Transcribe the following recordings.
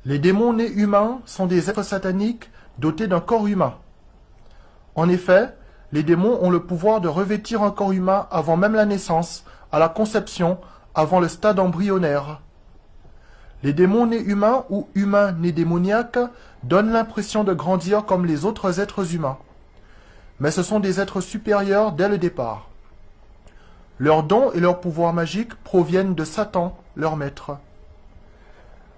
Les démons nés humains sont des êtres sataniques dotés d'un corps humain. En effet, les démons ont le pouvoir de revêtir un corps humain avant même la naissance, à la conception, avant le stade embryonnaire. Les démons nés humains ou humains nés démoniaques donnent l'impression de grandir comme les autres êtres humains. Mais ce sont des êtres supérieurs dès le départ. Leurs dons et leurs pouvoirs magiques proviennent de Satan, leur maître.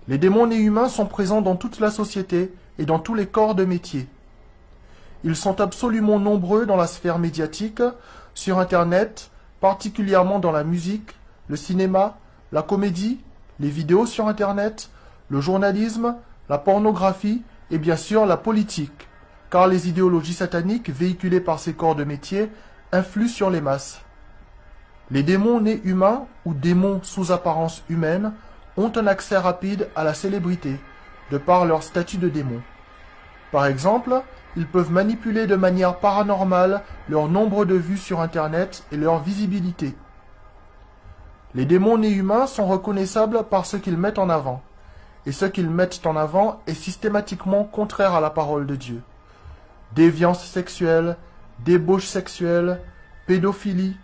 Les démons nés humains sont présents dans toute la société et dans tous les corps de métier. Ils sont absolument nombreux dans la sphère médiatique, sur Internet, particulièrement dans la musique, le cinéma, la comédie, les vidéos sur Internet, le journalisme, la pornographie et bien sûr la politique, car les idéologies sataniques véhiculées par ces corps de métier influent sur les masses. Les démons nés humains ou démons sous apparence humaine ont un accès rapide à la célébrité, de par leur statut de démon. Par exemple, ils peuvent manipuler de manière paranormale leur nombre de vues sur Internet et leur visibilité. Les démons nés humains sont reconnaissables par ce qu'ils mettent en avant, et ce qu'ils mettent en avant est systématiquement contraire à la parole de Dieu. Déviance sexuelle, débauche sexuelle, pédophilie,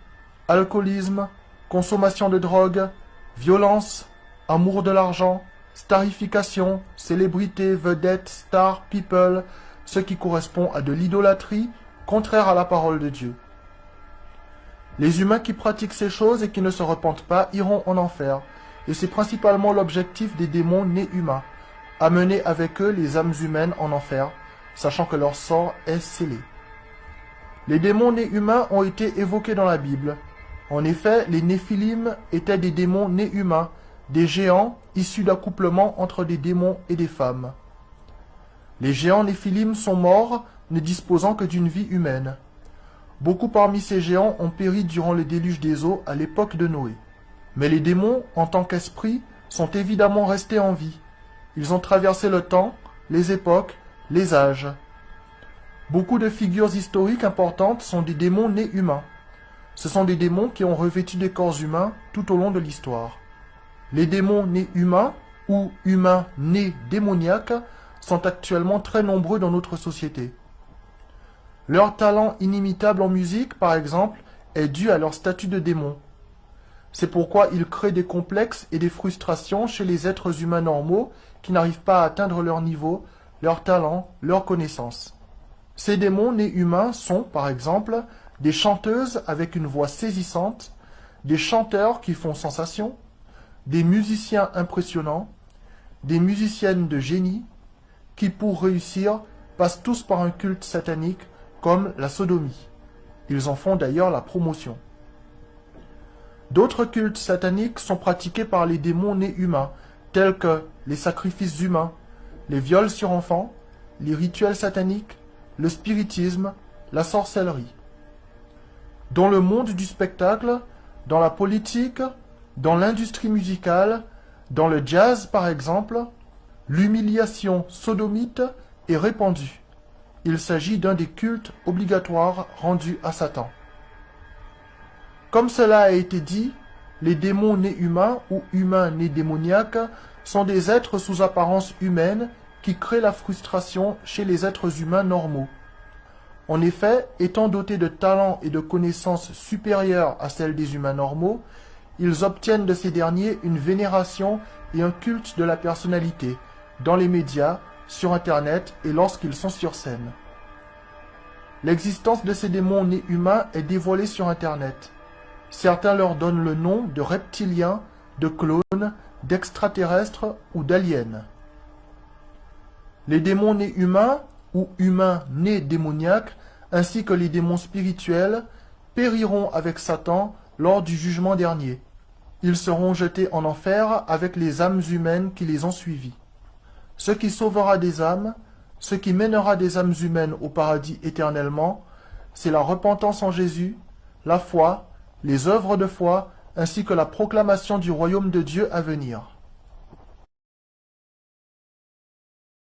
alcoolisme, consommation de drogue, violence, amour de l'argent, starification, célébrité, vedette, star, people, ce qui correspond à de l'idolâtrie, contraire à la parole de Dieu. Les humains qui pratiquent ces choses et qui ne se repentent pas iront en enfer, et c'est principalement l'objectif des démons nés humains, amener avec eux les âmes humaines en enfer, sachant que leur sort est scellé. Les démons nés humains ont été évoqués dans la Bible. En effet, les Néphilim étaient des démons nés humains, des géants issus d'accouplement entre des démons et des femmes. Les géants Néphilim sont morts, ne disposant que d'une vie humaine. Beaucoup parmi ces géants ont péri durant le déluge des eaux à l'époque de Noé. Mais les démons, en tant qu'esprits, sont évidemment restés en vie. Ils ont traversé le temps, les époques, les âges. Beaucoup de figures historiques importantes sont des démons nés humains. Ce sont des démons qui ont revêtu des corps humains tout au long de l'histoire. Les démons nés humains ou humains nés démoniaques sont actuellement très nombreux dans notre société. Leur talent inimitable en musique, par exemple, est dû à leur statut de démon. C'est pourquoi ils créent des complexes et des frustrations chez les êtres humains normaux qui n'arrivent pas à atteindre leur niveau, leur talent, leurs connaissances. Ces démons nés humains sont, par exemple, des chanteuses avec une voix saisissante, des chanteurs qui font sensation, des musiciens impressionnants, des musiciennes de génie, qui pour réussir passent tous par un culte satanique comme la sodomie. Ils en font d'ailleurs la promotion. D'autres cultes sataniques sont pratiqués par les démons nés humains, tels que les sacrifices humains, les viols sur enfants, les rituels sataniques, le spiritisme, la sorcellerie. Dans le monde du spectacle, dans la politique, dans l'industrie musicale, dans le jazz par exemple, l'humiliation sodomite est répandue. Il s'agit d'un des cultes obligatoires rendus à Satan. Comme cela a été dit, les démons nés humains ou humains nés démoniaques sont des êtres sous apparence humaine qui créent la frustration chez les êtres humains normaux. En effet, étant dotés de talents et de connaissances supérieures à celles des humains normaux, ils obtiennent de ces derniers une vénération et un culte de la personnalité, dans les médias, sur Internet et lorsqu'ils sont sur scène. L'existence de ces démons nés humains est dévoilée sur Internet. Certains leur donnent le nom de reptiliens, de clones, d'extraterrestres ou d'aliens. Les démons nés humains ou humains nés démoniaques, ainsi que les démons spirituels, périront avec Satan lors du jugement dernier. Ils seront jetés en enfer avec les âmes humaines qui les ont suivis. Ce qui sauvera des âmes, ce qui mènera des âmes humaines au paradis éternellement, c'est la repentance en Jésus, la foi, les œuvres de foi, ainsi que la proclamation du royaume de Dieu à venir.